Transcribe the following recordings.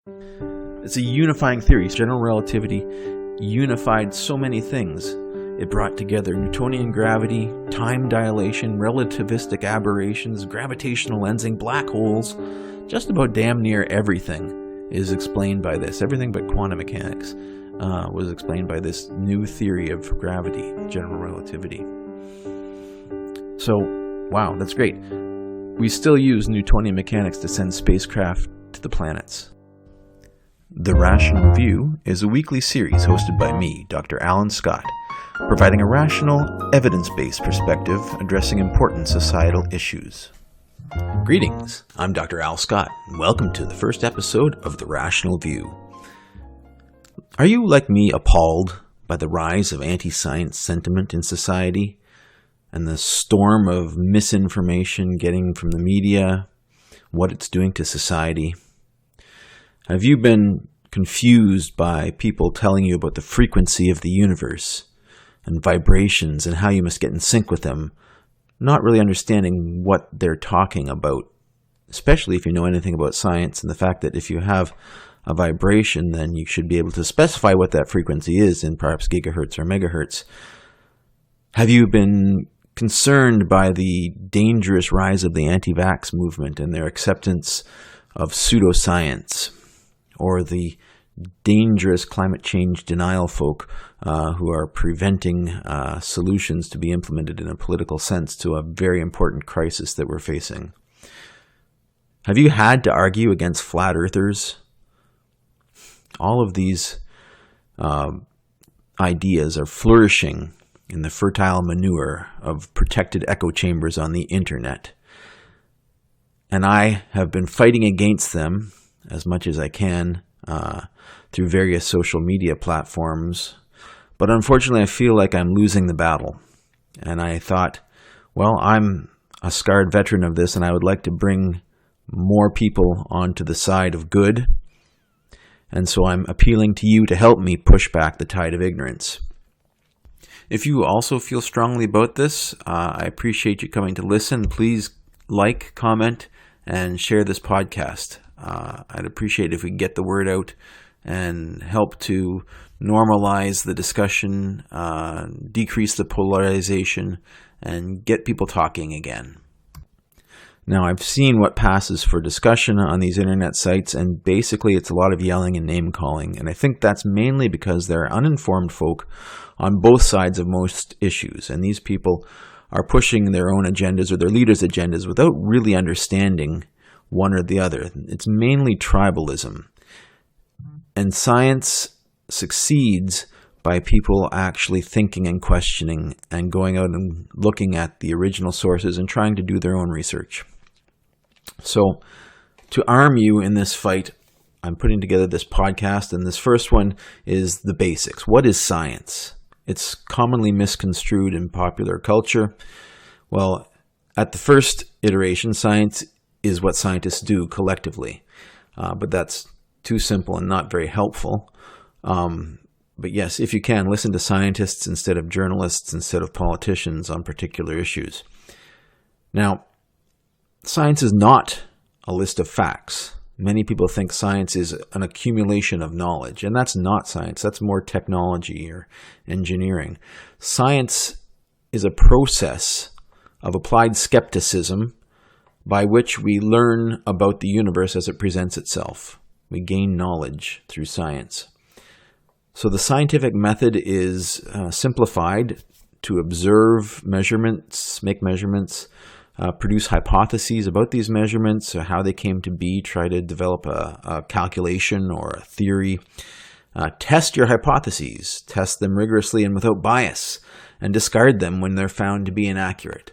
It's a unifying theory. General relativity unified so many things. It brought together Newtonian gravity, time dilation, relativistic aberrations, gravitational lensing, black holes. Just about damn near everything is explained by this. Everything but quantum mechanics was explained by this new theory of gravity, general relativity. So, wow, that's great. We still use Newtonian mechanics to send spacecraft to the planets. The Rational View is a weekly series hosted by me, Dr. Alan Scott, providing a rational, evidence-based perspective addressing important societal issues. Greetings, I'm Dr. Al Scott, and welcome to the first episode of The Rational View. Are you, like me, appalled by the rise of anti-science sentiment in society and the storm of misinformation getting from the media, what it's doing to society? Have you been confused by people telling you about the frequency of the universe and vibrations and how you must get in sync with them, not really understanding what they're talking about, especially if you know anything about science and the fact that if you have a vibration, then you should be able to specify what that frequency is in perhaps gigahertz or megahertz? Have you been concerned by the dangerous rise of the anti-vax movement and their acceptance of pseudoscience, or the dangerous climate change denial folk who are preventing solutions to be implemented in a political sense to a very important crisis that we're facing? Have you had to argue against flat earthers? All of these ideas are flourishing in the fertile manure of protected echo chambers on the internet. And I have been fighting against them as much as I can through various social media platforms. But unfortunately, I feel like I'm losing the battle. And I thought, well, I'm a scarred veteran of this, and I would like to bring more people onto the side of good. And so I'm appealing to you to help me push back the tide of ignorance. If you also feel strongly about this, I appreciate you coming to listen. Please like, comment, and share this podcast. I'd appreciate if we could get the word out and help to normalize the discussion, decrease the polarization, and get people talking again. Now, I've seen what passes for discussion on these internet sites, and basically it's a lot of yelling and name-calling. And I think that's mainly because there are uninformed folk on both sides of most issues. And these people are pushing their own agendas or their leaders' agendas without really understanding one or the other. It's mainly tribalism. And science succeeds by people actually thinking and questioning and going out and looking at the original sources and trying to do their own research. So, to arm you in this fight, I'm putting together this podcast, and this first one is the basics. What is science? It's commonly misconstrued in popular culture. Well, at the first iteration, science is what scientists do collectively. But that's too simple and not very helpful. But yes, if you can, listen to scientists instead of journalists, instead of politicians on particular issues. Now, science is not a list of facts. Many people think science is an accumulation of knowledge, and that's not science. That's more technology or engineering. Science is a process of applied skepticism by which we learn about the universe as it presents itself. We gain knowledge through science. So the scientific method is simplified to observe measurements, make measurements, produce hypotheses about these measurements, how they came to be, try to develop a calculation or a theory. Test your hypotheses, test them rigorously and without bias, and discard them when they're found to be inaccurate,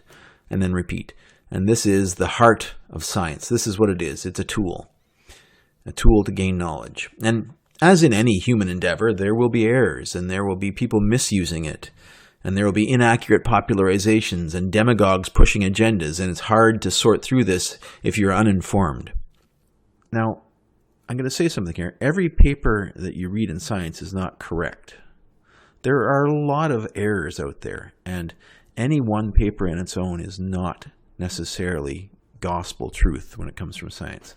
and then repeat. And this is the heart of science. This is what it is. It's a tool to gain knowledge. And as in any human endeavor, there will be errors, and there will be people misusing it. And there will be inaccurate popularizations and demagogues pushing agendas, and it's hard to sort through this if you're uninformed. Now, I'm going to say something here. Every paper that you read in science is not correct. There are a lot of errors out there, and any one paper in its own is not necessarily gospel truth when it comes from science.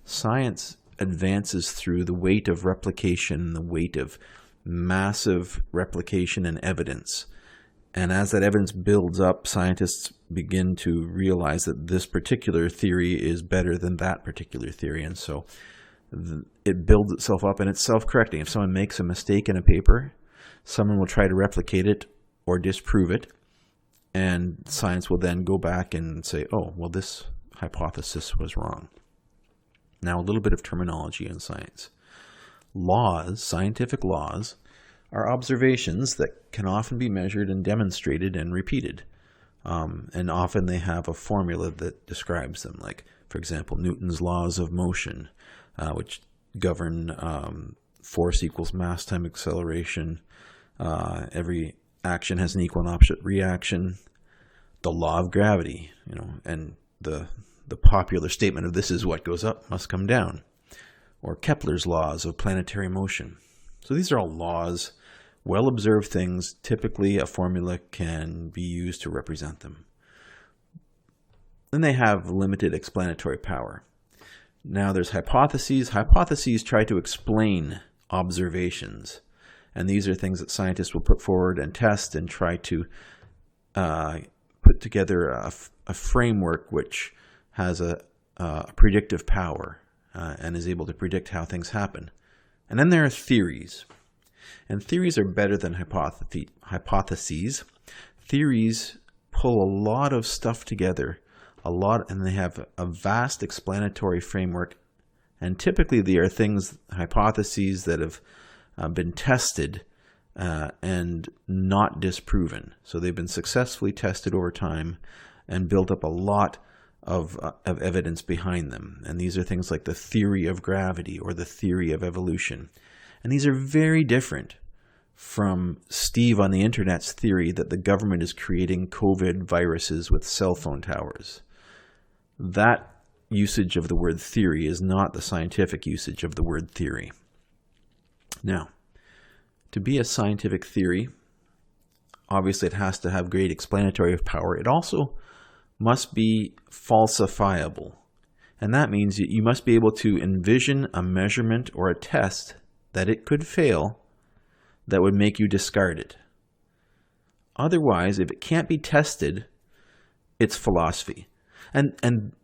Science advances through the weight of replication, the weight of massive replication and evidence. And as that evidence builds up, scientists begin to realize that this particular theory is better than that particular theory. And so it builds itself up, and it's self-correcting. If someone makes a mistake in a paper, someone will try to replicate it or disprove it, and science will then go back and say, oh, well, this hypothesis was wrong. Now, a little bit of terminology in science. Laws, scientific laws, are observations that can often be measured and demonstrated and repeated. And often they have a formula that describes them, like, for example, Newton's laws of motion, which govern force equals mass times acceleration. Every action has an equal and opposite reaction. The law of gravity, and the popular statement of this is what goes up must come down. Or Kepler's laws of planetary motion. So these are all laws, well-observed things. Typically, a formula can be used to represent them. Then they have limited explanatory power. Now there's hypotheses. Hypotheses try to explain observations. And these are things that scientists will put forward and test and try to put together a framework which has a predictive power and is able to predict how things happen. And then there are theories. And theories are better than hypotheses. Theories pull a lot of stuff together, and they have a vast explanatory framework. And typically they are hypotheses that have been tested and not disproven. So they've been successfully tested over time and built up a lot of evidence behind them. And these are things like the theory of gravity or the theory of evolution. And these are very different from Steve on the internet's theory that the government is creating COVID viruses with cell phone towers. That usage of the word theory is not the scientific usage of the word theory. Now, to be a scientific theory, obviously it has to have great explanatory power. It also must be falsifiable. And that means you must be able to envision a measurement or a test that it could fail that would make you discard it. Otherwise, if it can't be tested, it's philosophy. And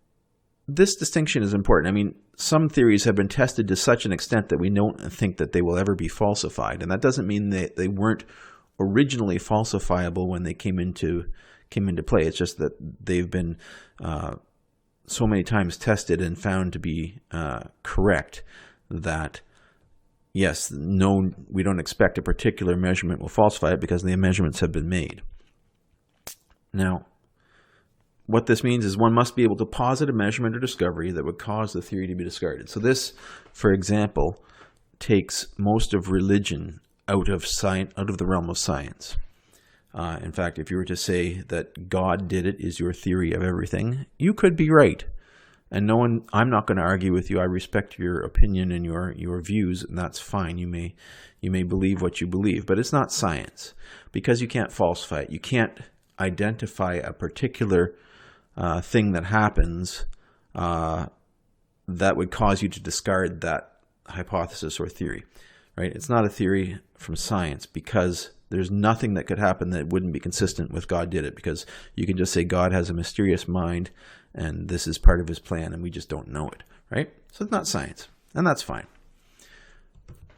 this distinction is important. I mean, some theories have been tested to such an extent that we don't think that they will ever be falsified. And that doesn't mean that they weren't originally falsifiable when they came into play. It's just that they've been so many times tested and found to be correct that, yes, no, we don't expect a particular measurement will falsify it because the measurements have been made. Now, what this means is one must be able to posit a measurement or discovery that would cause the theory to be discarded. So this, for example, takes most of religion out of the realm of science. In fact, if you were to say that God did it is your theory of everything, you could be right. And I'm not going to argue with you. I respect your opinion and your views, and that's fine. You may believe what you believe, but it's not science because you can't falsify it. You can't identify a particular thing that happens that would cause you to discard that hypothesis or theory, right? It's not a theory from science because there's nothing that could happen that wouldn't be consistent with God did it, because you can just say God has a mysterious mind and this is part of his plan and we just don't know it, right? So it's not science, and that's fine.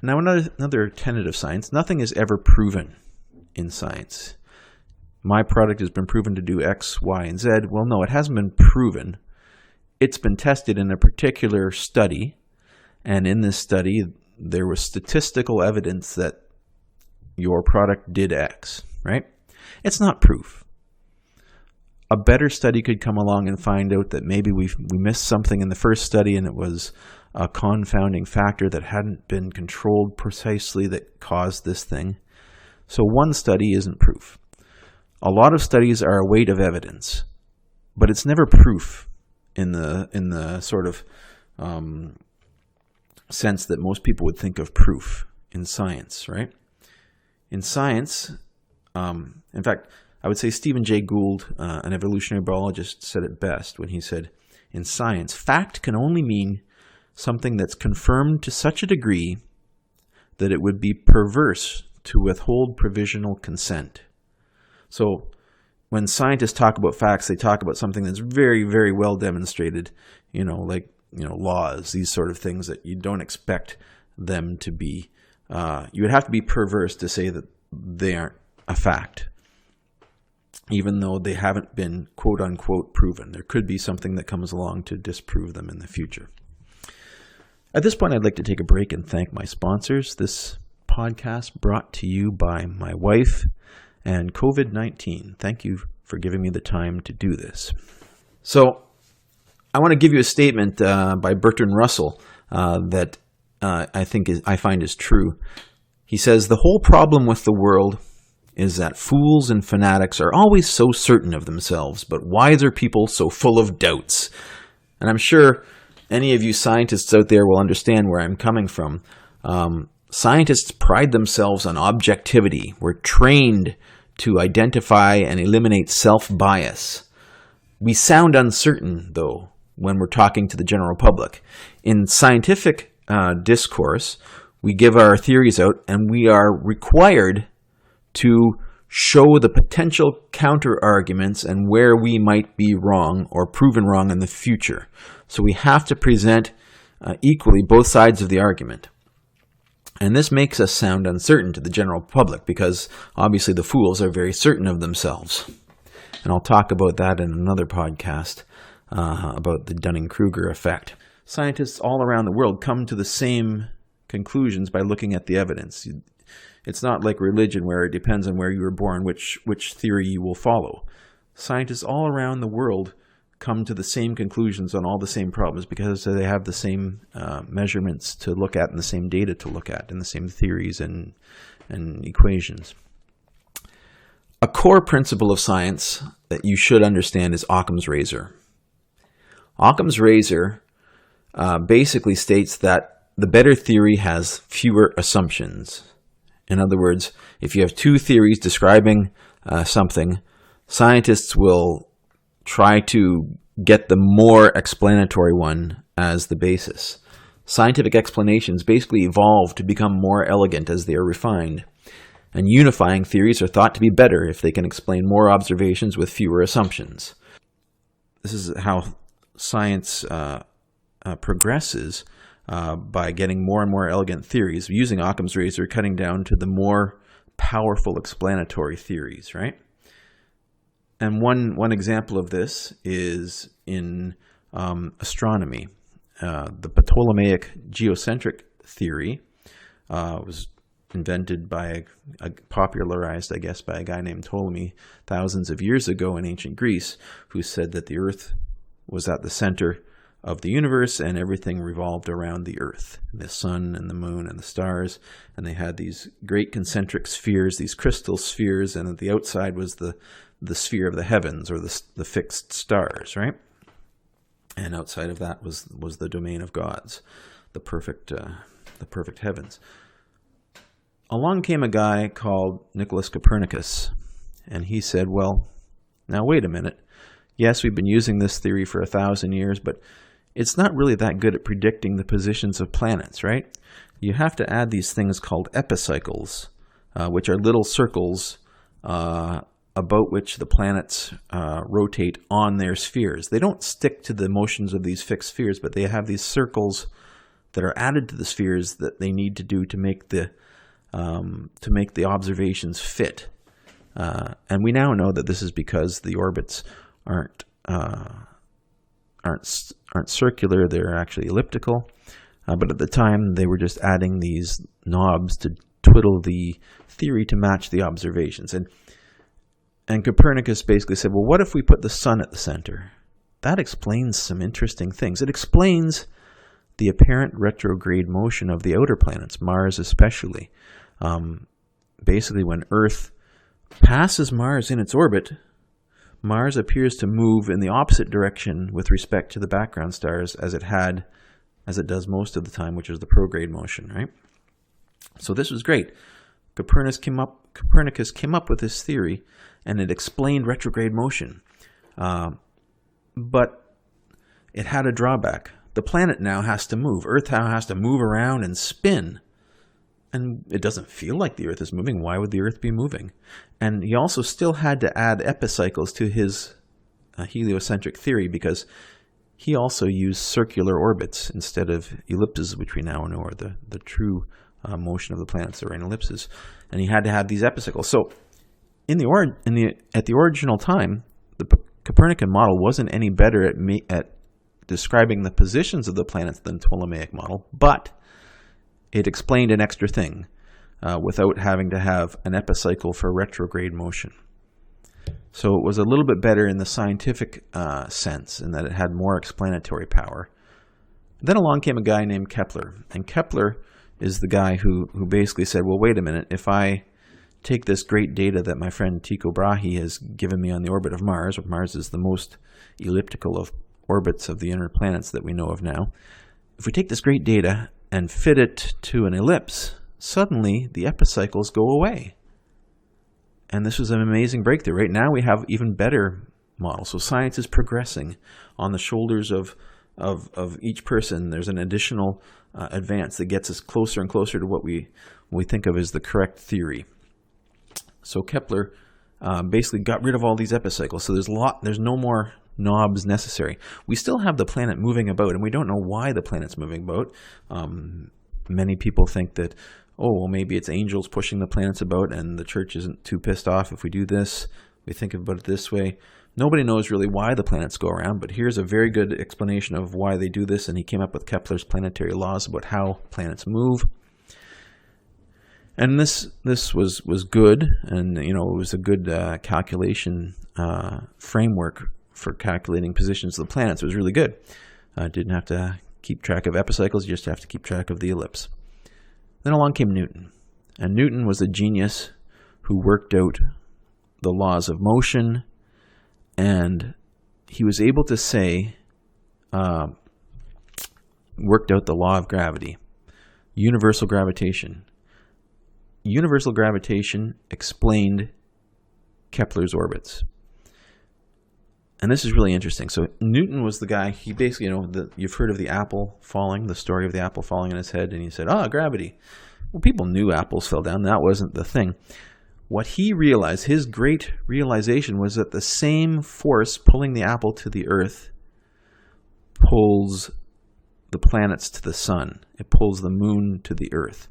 Now another tenet of science, nothing is ever proven in science. My product has been proven to do X, Y, and Z. Well, no, it hasn't been proven. It's been tested in a particular study, and in this study, there was statistical evidence that your product did X, right? It's not proof. A better study could come along and find out that maybe we missed something in the first study and it was a confounding factor that hadn't been controlled precisely that caused this thing. So one study isn't proof. A lot of studies are a weight of evidence, but it's never proof in the sort of sense that most people would think of proof in science, right? In science, in fact, I would say Stephen Jay Gould, an evolutionary biologist, said it best when he said, in science, fact can only mean something that's confirmed to such a degree that it would be perverse to withhold provisional consent. So when scientists talk about facts, they talk about something that's very, very well demonstrated, like laws, these sort of things that you don't expect them to be. You would have to be perverse to say that they aren't a fact, even though they haven't been quote unquote proven. There could be something that comes along to disprove them in the future. At this point, I'd like to take a break and thank my sponsors. This podcast brought to you by my wife and COVID-19. Thank you for giving me the time to do this. So I want to give you a statement by Bertrand Russell that I find is true. He says, "The whole problem with the world is that fools and fanatics are always so certain of themselves, but wiser people so full of doubts." And I'm sure any of you scientists out there will understand where I'm coming from. Scientists pride themselves on objectivity. We're trained to identify and eliminate self-bias. We sound uncertain, though, when we're talking to the general public. In scientific discourse, we give our theories out, and we are required to show the potential counter-arguments and where we might be wrong or proven wrong in the future. So we have to present equally both sides of the argument. And this makes us sound uncertain to the general public because obviously the fools are very certain of themselves. And I'll talk about that in another podcast about the Dunning-Kruger effect. Scientists all around the world come to the same conclusions by looking at the evidence. It's not like religion where it depends on where you were born, which theory you will follow. Scientists all around the world come to the same conclusions on all the same problems because they have the same measurements to look at and the same data to look at and the same theories and equations. A core principle of science that you should understand is Occam's razor. Occam's razor basically states that the better theory has fewer assumptions. In other words, if you have two theories describing something, scientists will try to get the more explanatory one as the basis. Scientific explanations basically evolve to become more elegant as they are refined, and unifying theories are thought to be better if they can explain more observations with fewer assumptions. This is how science progresses by getting more and more elegant theories, using Occam's razor, cutting down to the more powerful explanatory theories, right? And one example of this is in astronomy. The Ptolemaic geocentric theory was invented by, popularized, I guess, by a guy named Ptolemy thousands of years ago in ancient Greece, who said that the Earth was at the center of the universe and everything revolved around the Earth, the sun and the moon and the stars. And they had these great concentric spheres, these crystal spheres, and at the outside was the sphere of the heavens, or the fixed stars, right? And outside of that was the domain of gods, the perfect heavens. Along came a guy called Nicholas Copernicus, and he said, well, now wait a minute. Yes, we've been using this theory for 1,000 years, but it's not really that good at predicting the positions of planets, right? You have to add these things called epicycles, which are little circles about which the planets rotate on their spheres. They don't stick to the motions of these fixed spheres, but they have these circles that are added to the spheres that they need to do to make the observations fit. And we now know that this is because the orbits aren't circular; they're actually elliptical. But at the time, they were just adding these knobs to twiddle the theory to match the observations. And Copernicus basically said, well, what if we put the sun at the center? That explains some interesting things. It explains the apparent retrograde motion of the outer planets, Mars especially. Basically, when Earth passes Mars in its orbit, Mars appears to move in the opposite direction with respect to the background stars as it does most of the time, which is the prograde motion, right? So this was great. Copernicus came up with this theory, and it explained retrograde motion. But it had a drawback. the planet now has to move. Earth now has to move around and spin. And it doesn't feel like the Earth is moving. Why would the Earth be moving? And he also still had to add epicycles to his heliocentric theory, because he also used circular orbits instead of ellipses, which we now know are the true motion of the planets that are in ellipses. And he had to have these epicycles. So at the original time, the Copernican model wasn't any better at describing the positions of the planets than the Ptolemaic model, but it explained an extra thing without having to have an epicycle for retrograde motion. So it was a little bit better in the scientific sense, in that it had more explanatory power. Then along came a guy named Kepler, and Kepler is the guy who basically said, well, wait a minute, if I take this great data that my friend Tycho Brahe has given me on the orbit of Mars, Mars is the most elliptical of orbits of the inner planets that we know of now. If we take this great data and fit it to an ellipse, suddenly the epicycles go away. And this was an amazing breakthrough. Right now we have even better models. So science is progressing on the shoulders of each person. There's an additional advance that gets us closer and closer to what we think of as the correct theory. So Kepler basically got rid of all these epicycles. So there's no more knobs necessary. We still have the planet moving about, and we don't know why the planet's moving about. Many people think that, oh, well, maybe it's angels pushing the planets about, and the church isn't too pissed off if we do this. We think about it this way. Nobody knows really why the planets go around, but here's a very good explanation of why they do this, and he came up with Kepler's planetary laws about how planets move. And this was good, and it was a good calculation framework for calculating positions of the planets. It was really good. Didn't have to keep track of epicycles, you just have to keep track of the ellipse. Then along came Newton. And Newton was a genius who worked out the laws of motion, and he was able to say, worked out the law of gravity, universal gravitation. Universal gravitation explained Kepler's orbits. And this is really interesting. So Newton was the guy, he basically, you've heard of the apple falling, the story of the apple falling on his head, and he said, gravity. Well, people knew apples fell down. That wasn't the thing. What he realized, his great realization, was that the same force pulling the apple to the earth pulls the planets to the sun. It pulls the moon to the earth.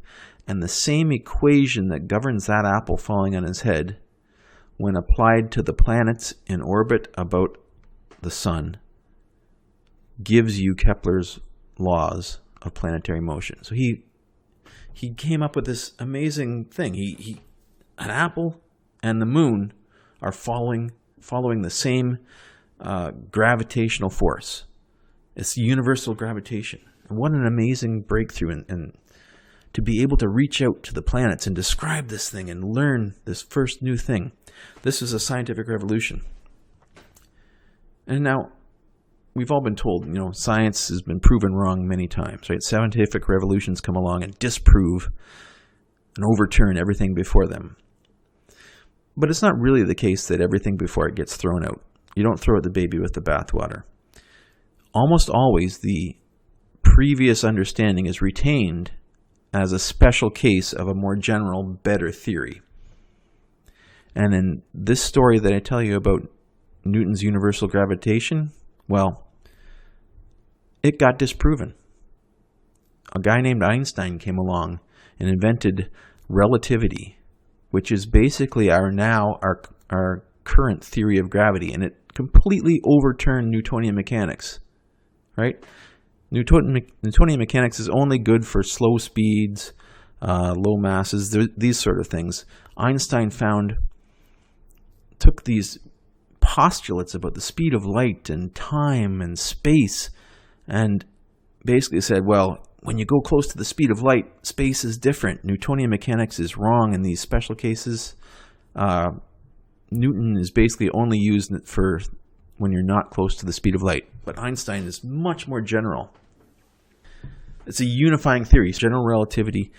And the same equation that governs that apple falling on his head, when applied to the planets in orbit about the sun, gives you Kepler's laws of planetary motion. So he came up with this amazing thing. An apple and the moon are following the same gravitational force. It's universal gravitation. And what an amazing breakthrough, and to be able to reach out to the planets and describe this thing and learn this first new thing. This is a scientific revolution. And now, we've all been told, science has been proven wrong many times, right? Scientific revolutions come along and disprove and overturn everything before them. But it's not really the case that everything before it gets thrown out. You don't throw out the baby with the bathwater. Almost always, the previous understanding is retained as a special case of a more general, better theory. And in this story that I tell you about Newton's universal gravitation, well, it got disproven. A guy named Einstein came along and invented relativity, which is basically our current theory of gravity, and it completely overturned Newtonian mechanics, right? Newtonian mechanics is only good for slow speeds, low masses, these sort of things. Einstein took these postulates about the speed of light and time and space and basically said, well, when you go close to the speed of light, space is different. Newtonian mechanics is wrong in these special cases. Newton is basically only used for when you're not close to the speed of light. But Einstein is much more general. It's a unifying theory. General relativity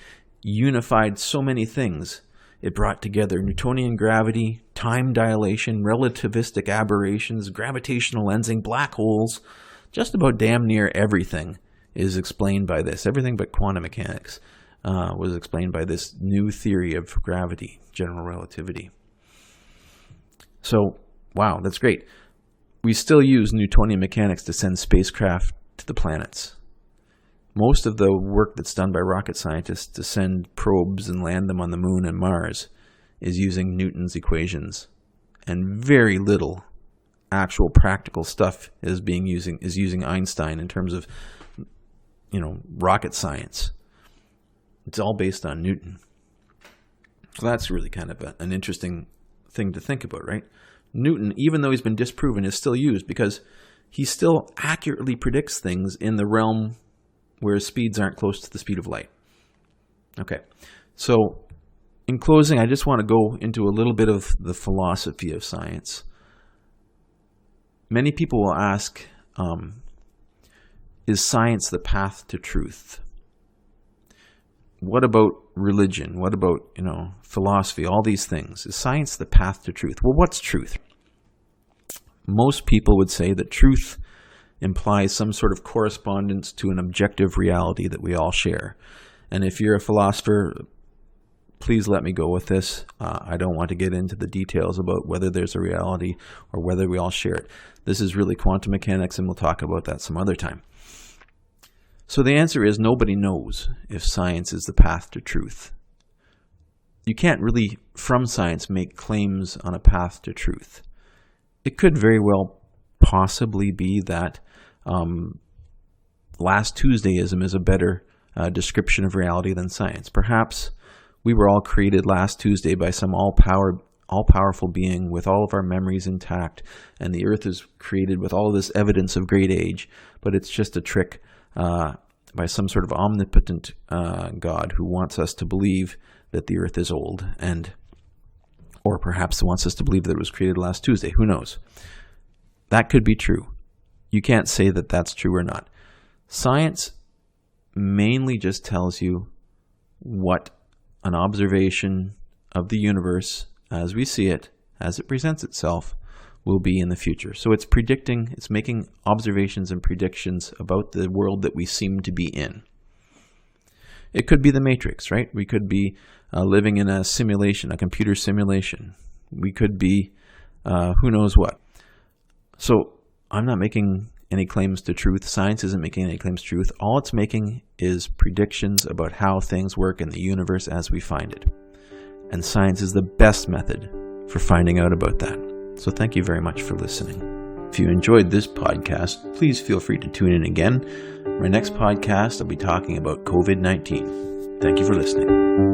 unified so many things. It brought together Newtonian gravity, time dilation, relativistic aberrations, gravitational lensing, black holes, just about damn near everything is explained by this. Everything but quantum mechanics was explained by this new theory of gravity, general relativity. So, wow, that's great. We still use Newtonian mechanics to send spacecraft to the planets. Most of the work that's done by rocket scientists to send probes and land them on the moon and Mars is using Newton's equations, and very little actual practical stuff is using Einstein in terms of, rocket science. It's all based on Newton. So that's really kind of an interesting thing to think about, right? Newton, even though he's been disproven, is still used because he still accurately predicts things in the realm where speeds aren't close to the speed of light. Okay, so in closing, I just want to go into a little bit of the philosophy of science. Many people will ask, is science the path to truth? What about religion? What about, philosophy? All these things. Is science the path to truth? Well, what's truth? Most people would say that truth implies some sort of correspondence to an objective reality that we all share. And if you're a philosopher, please let me go with this. I don't want to get into the details about whether there's a reality or whether we all share it. This is really quantum mechanics, and we'll talk about that some other time. So the answer is nobody knows if science is the path to truth. You can't really, from science, make claims on a path to truth. It could very well possibly be that last Tuesdayism is a better description of reality than science. Perhaps we were all created last Tuesday by some all-powerful being with all of our memories intact, and the earth is created with all of this evidence of great age, but it's just a trick by some sort of omnipotent God who wants us to believe that the earth is old, or perhaps wants us to believe that it was created last Tuesday. Who knows? That could be true. You can't say that that's true or not. Science mainly just tells you what an observation of the universe as we see it, as it presents itself, will be in the future. So it's making observations and predictions about the world that we seem to be in. It could be the Matrix, right? We could be living in a simulation, a computer simulation. We could be who knows what. So I'm not making any claims to truth. Science isn't making any claims to truth. All it's making is predictions about how things work in the universe as we find it. And science is the best method for finding out about that. So thank you very much for listening. If you enjoyed this podcast, please feel free to tune in again. My next podcast, I'll be talking about COVID-19. Thank you for listening.